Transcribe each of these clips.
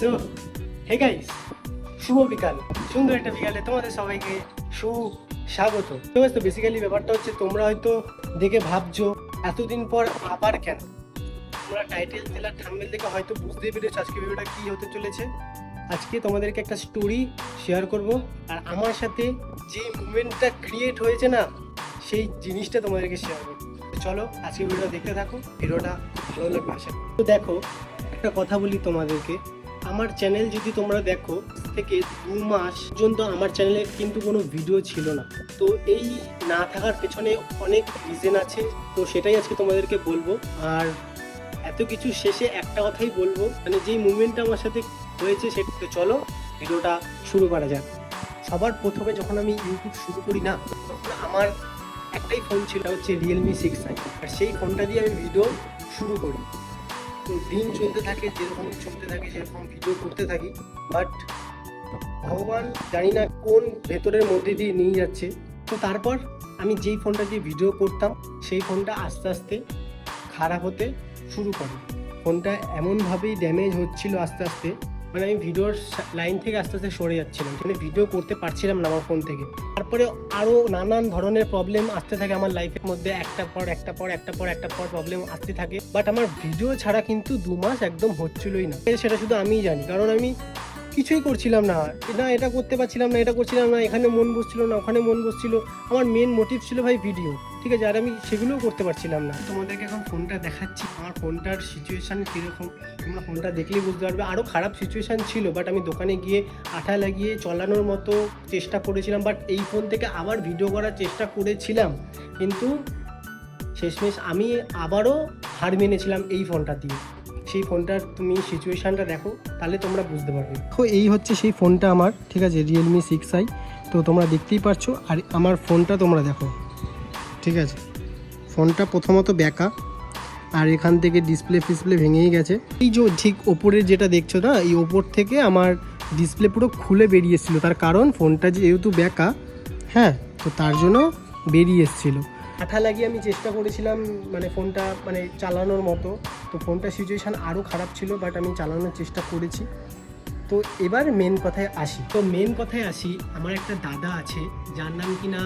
So hey guys, শুভ বিকাল। সুন্দর একটা বিকালে তোমাদের সবাইকে সুস্বাগত। তো বেসিক্যালি ব্যাপারটা হচ্ছে, তোমরা হয়তো দেখে ভাবছো এতদিন পর আবার কেন। তোমরা টাইটেল দিলার থাম্বনেল দেখে হয়তো বুঝতেই পেরেছো আজকে ভিডিওটা কি হতে চলেছে। আজকে তোমাদেরকে একটা স্টোরি শেয়ার করব, আর আমার সাথে যে মুভমেন্টটা ক্রিয়েট হয়েছে না, সেই জিনিসটা তোমাদেরকে শেয়ার করবো। চলো আজকে ভিডিওটা দেখতে থাকো, ভিডিওটা ভালো লাগবে আশা করি। তো দেখো, একটা কথা বলি তোমাদেরকে, আমার চ্যানেল যদি তোমরা দেখো থেকে 2 মাস পর্যন্ত আমার চ্যানেলে কিন্তু কোনো ভিডিও ছিল না। তো এই না থাকার পেছনে অনেক রিজন আছে, তো সেটাই আজকে তোমাদেরকে বলবো। আর এত কিছু শেষে একটা কথাই বলবো, মানে যেই মুভমেন্টটা আমার সাথে হয়েছে সেটা। তো চলো ভিডিওটা শুরু করা যাক। সবার প্রথমে যখন আমি ইউটিউব শুরু করি না, তখন আমার একটাই ফোন ছিল, হচ্ছে Realme 6i, আর সেই ফোনটা দিয়ে আমি ভিডিও শুরু করি। তো দিন চলতে থাকে, যেরকম চলতে থাকে সেরকম ভিডিও করতে থাকি। বাট ভগবান জানি না কোন ভেতরের মধ্যে দিয়ে নিয়ে যাচ্ছে। তো তারপর আমি যেই ফোনটা দিয়ে ভিডিও করতাম, সেই ফোনটা আস্তে আস্তে খারাপ হতে শুরু করে। ফোনটা এমনভাবেই ড্যামেজ হচ্ছিল আস্তে আস্তে, মানে আমি ভিডিওর লাইন থেকে আস্তে আস্তে সরে যাচ্ছিলাম, মানে ভিডিও করতে পারছিলাম না আমার ফোন থেকে। তারপরে আরও নানান ধরনের প্রবলেম আসতে থাকে আমার লাইফের মধ্যে, একটা পর প্রবলেম আসতে থাকে। বাট আমার ভিডিও ছাড়া কিন্তু 2 মাস একদম হচ্ছিলই না। সেটা শুধু আমিই জানি, কারণ আমি কিছুই করছিলাম না, এটা করতে পারছিলাম না, এটা করছিলাম না, এখানে মন বসছিল না, ওখানে মন বসছিল। আমার মেন মোটিভ ছিল ভাই ভিডিও, ঠিক আছে, আর আমি সেগুলোও করতে পারছিলাম না। তোমাদেরকে এখন ফোনটা দেখাচ্ছি, আমার ফোনটার সিচুয়েশান কীরকম তোমরা ফোনটা দেখলেই বুঝতে পারবে। আরও খারাপ সিচুয়েশান ছিল, বাট আমি দোকানে গিয়ে আঠা লাগিয়ে চালানোর মতো চেষ্টা করেছিলাম। বাট এই ফোন থেকে আবার ভিডিও করার চেষ্টা করেছিলাম, কিন্তু শেষমেশ আমি আবারও হার মেনেছিলাম এই ফোনটা দিয়ে। সেই ফোনটার তুমি সিচুয়েশানটা দেখো, তাহলে তোমরা বুঝতে পারবে। তো এই হচ্ছে সেই ফোনটা আমার, ঠিক আছে, Realme 6i। তো তোমরা দেখতেই পারছো, আর আমার ফোনটা তোমরা দেখো, ঠিক আছে। ফোনটা প্রথমত ব্যাকা, আর এখান থেকে ডিসপ্লে ভেঙেই গেছে। এই যে ঠিক ওপরের যেটা দেখছো না, এই ওপর থেকে আমার ডিসপ্লে পুরো খুলে বেরিয়ে এসেছিলো। তার কারণ ফোনটা যেহেতু ব্যাকা, হ্যাঁ, তো তার জন্য বেরিয়ে এসেছিলো। আঠা লাগিয়ে আমি চেষ্টা করেছিলাম মানে ফোনটা মানে চালানোর মতো, তো ফোনটার সিচুয়েশান আরও খারাপ ছিল, বাট আমি চালানোর চেষ্টা করেছি। তো এবার মেন কথায় আসি। আমার একটা দাদা আছে, যার নাম কিনা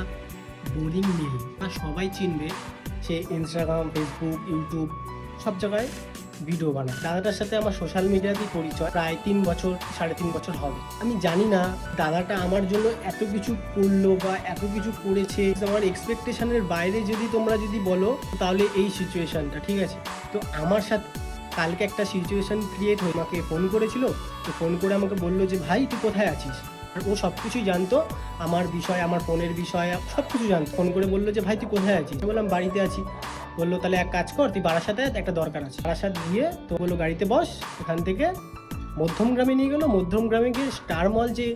বোরিং মিল, বা সবাই চিনবে। সে ইনস্টাগ্রাম, ফেসবুক, ইউটিউব সব জায়গায় ভিডিও বানায়। দাদাটার সাথে আমার সোশ্যাল মিডিয়াতেই পরিচয়, প্রায় 3 বছর 3.5 বছর হবে। আমি জানি না দাদাটা আমার জন্য এত কিছু করলো বা এত কিছু করেছে, আমার এক্সপেকটেশনের বাইরে যদি তোমরা বলো, তাহলে এই সিচুয়েশানটা, ঠিক আছে। তো আমার সাথে কালকে একটা সিচুয়েশান ক্রিয়েট হয়ে আমাকে ফোন করেছিল। তো ফোন করে আমাকে বললো যে ভাই তুই কোথায় আছিস, আর ও সব কিছুই জানতো, আমার বিষয়, আমার ফোনের বিষয় সব কিছু জানতো। ফোন করে বললো যে ভাই তুই কোথায় আছিস, বললাম বাড়িতে আছি। বললো তাহলে এক কাজ কর, তুই বারাসাতে একটা দরকার আছে। বারাসাত গিয়ে তো বললো গাড়িতে বস, এখান থেকে মধ্যমগ্রামে নিয়ে গেলো। মধ্যমগ্রামে গিয়ে স্টার মল যে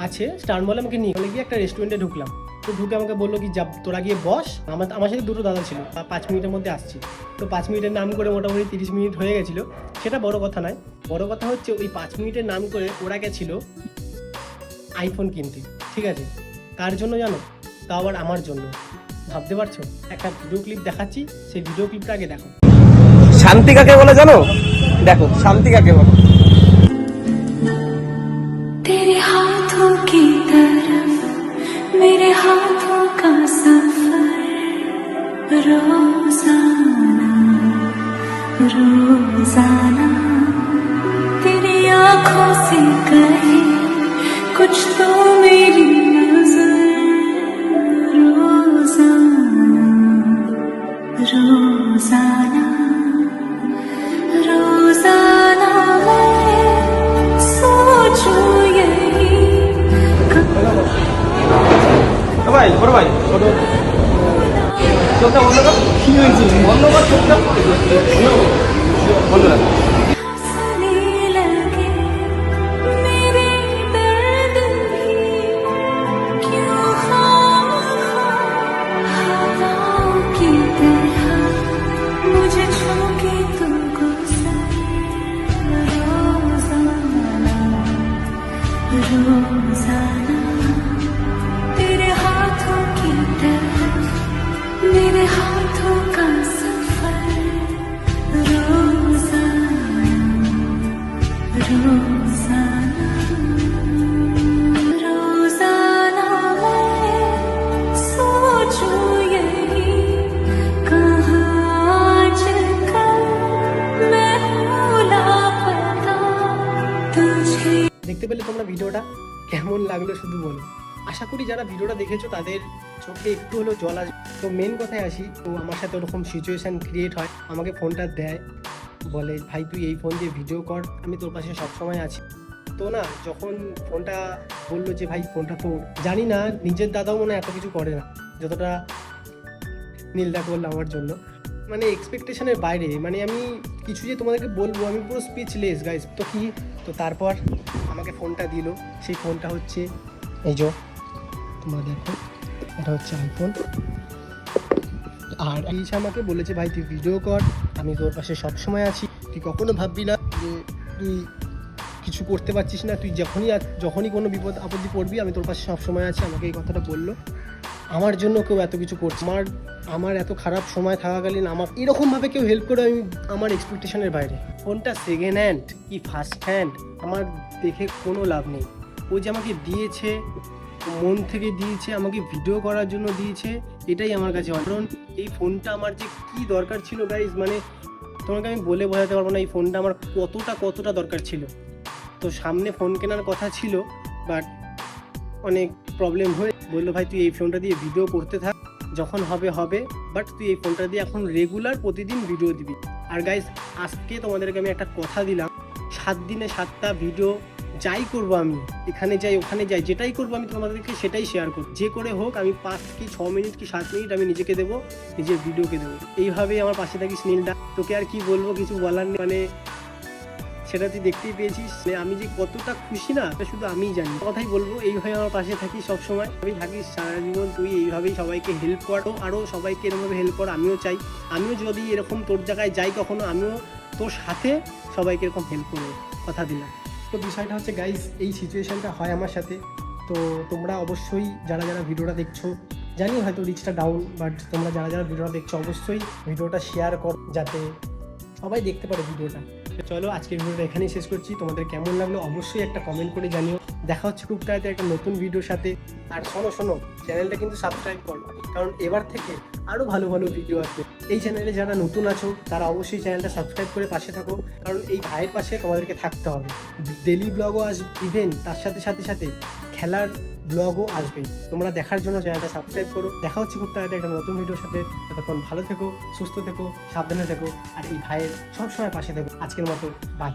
আছে, স্টার মলে আমাকে নিয়ে গিয়ে একটা রেস্টুরেন্টে ঢুকলাম। তো ঢুকে আমাকে বললো কি যা তোরা গিয়ে বস, আমার সাথে 2টো দাদা ছিল, 5 মিনিটের মধ্যে আসছি। তো 5 মিনিটের নাম করে মোটামুটি 30 মিনিট হয়ে গেছিলো। সেটা বড় কথা নয়, বড় কথা হচ্ছে ওই 5 মিনিটের নাম করে ওরা গেছিলো আইফোন কিনতে, ঠিক আছে। কার জন্য জানো? তা আবার আমার জন্য। ভাবতে পারছো? একটা ভিডিও ক্লিপ দেখাচ্ছি, সেই ভিডিও ক্লিপটা আগে দেখো। শান্তি কাকে বলে জানো? দেখো শান্তি কাকে বলে। तेरे हाथों की तरफ मेरे हाथों का सफर रोजाना रोजाना तेरी आंखों से कहे कुछ तो मेरी नजर रोजाना रोजाना रोजाना मैं सोचूं यही ভাই বড় ভাই চোখটা বন্ধ কর। কি হয়েছে? বন্ধ কর চোখটা, বন্ধ রাখ। हंसने लगे मेरे दर्द भी क्यों खामखा हवाओं की तरह मुझे छूके तू गुजर रोजाना रोजाना तेरे हाथों की तरफ मेरे हाथों का सफर रोजाना रोजाना मैं सोचूं यही कहाँ आजकल मैं हूँ लापता तुझे। দেখতে পেলে তোমরা ভিডিওটা কেমন লাগলো শুধু বলো। আশা করি যারা ভিডিওটা দেখেছো তাদের চোখে একটু হলেও জল আসবে। তো মেন কথায় আসি, তো আমার সাথে ওরকম সিচুয়েশান ক্রিয়েট হয়, আমাকে ফোনটা দেয়, বলে ভাই তুই এই ফোন দিয়ে ভিডিও কর, আমি তোর পাশে সবসময় আছি। তো না, যখন ফোনটা বললো যে ভাই ফোনটা তোর, জানি না নিজের দাদাও মনে হয় এত কিছু করে না যতটা নীলদা করলো আমার জন্য। মানে এক্সপেকটেশনের বাইরে, মানে আমি কিছু যে তোমাদেরকে বলবো, আমি পুরো স্পিচলেস গাইজ। তো কি, তো তারপর আমাকে ফোনটা দিল। সেই ফোনটা হচ্ছে এই যে তোমরা দেখো, এটা হচ্ছে আইফোন। আর এই আমাকে বলেছে ভাই তুই ভিডিও কর, আমি তোর পাশে সবসময় আছি, তুই কখনো ভাববি না যে তুই কিছু করতে পারছিস না, তুই যখনই কোনো বিপদ আপত্তি পড়বি আমি তোর পাশে সবসময় আছি। আমাকে এই কথাটা বললো। আমার জন্য কেউ এত কিছু করছে, আমার এত খারাপ সময় থাকাকালীন আমার এরকমভাবে কেউ হেল্প করে, আমি আমার এক্সপেকটেশনের বাইরে। ফোনটা সেকেন্ড হ্যান্ড কি ফার্স্ট হ্যান্ড আমার দেখে কোনো লাভ নেই। ও যে আমাকে দিয়েছে, মন থেকে দিয়েছে, আমাকে ভিডিও করার জন্য দিয়েছে, এটাই আমার কাছে। কারণ এই ফোনটা আমার যে কী দরকার ছিল গাইজ, মানে তোমাকে আমি বলে বোঝাতে পারবো না এই ফোনটা আমার কতটা দরকার ছিল। তো সামনে ফোন কেনার কথা ছিল, বাট অনেক প্রবলেম হয়ে বললো ভাই তুই এই ফোনটা দিয়ে ভিডিও করতে থাক, যখন হবে, বাট তুই এই ফোনটা দিয়ে এখন রেগুলার প্রতিদিন ভিডিও দিবি। আর গাইজ আজকে তোমাদেরকে আমি একটা কথা দিলাম, 7 দিনে 7টা ভিডিও যাই করবো, আমি এখানে যাই ওখানে যাই, যেটাই করবো আমি তোমাদেরকে সেটাই শেয়ার করবো। যে করে হোক আমি 5 কি 6 মিনিট কি 7 মিনিট আমি নিজেকে দেবো, নিজের ভিডিওকে দেবো। এইভাবেই আমার পাশে থাকিস নীলদা। তোকে আর কি বলবো, কিছু বলার নেই। মানে সেটা তুই দেখতেই পেয়েছিস, আমি যে কতটা খুশি না এটা শুধু আমিই জানি। কথাই বলবো, এইভাবে আমার পাশে থাকিস সবসময়, আমি থাকিস সারা জীবন। তুই এইভাবেই সবাইকে হেল্প কর, আরও সবাইকে এরকমভাবে হেল্প কর। আমিও চাই, আমিও যদি এরকম তোর জায়গায় যাই কখনো, আমিও তোর সাথে সবাইকে এরকম হেল্প করবো, কথা দিলাম। তো বিষয়টা হচ্ছে গাইস, এই সিচুয়েশানটা হয় আমার সাথে। তো তোমরা অবশ্যই যারা ভিডিওটা দেখছো, জানি হয়তো রিচটা ডাউন, বাট তোমরা যারা ভিডিওটা দেখছো অবশ্যই ভিডিওটা শেয়ার কর যাতে সবাই দেখতে পারে ভিডিওটা। চলো আজকের ভিডিওটা এখানেই শেষ করছি। তোমাদের কেমন লাগলো অবশ্যই একটা কমেন্ট করে জানিও। দেখা হচ্ছে খুব তাড়াতাড়ি একটা নতুন ভিডিওর সাথে। আর শোনো, চ্যানেলটা কিন্তু সাবস্ক্রাইব করো, কারণ এবার থেকে আরও ভালো ভিডিও আসবে। এই চ্যানেলে যারা নতুন আছো তারা অবশ্যই চ্যানেলটা সাবস্ক্রাইব করে পাশে থাকো, কারণ এই ভাইয়ের পাশে তোমাদেরকে থাকতে হবে। ডেলি ব্লগও আসবে, ইভেন তার সাথে খেলার ব্লগও আসবে। তোমরা দেখার জন্য চ্যানেলটা সাবস্ক্রাইব করো। দেখা হচ্ছে খুব তাড়াতাড়ি একটা নতুন ভিডিওর সাথে। ততক্ষণ ভালো থেকো, সুস্থ থেকো, সাবধানে থেকো, আর এই ভাইয়ের সবসময় পাশে থেকো। আজকের মতো বাই।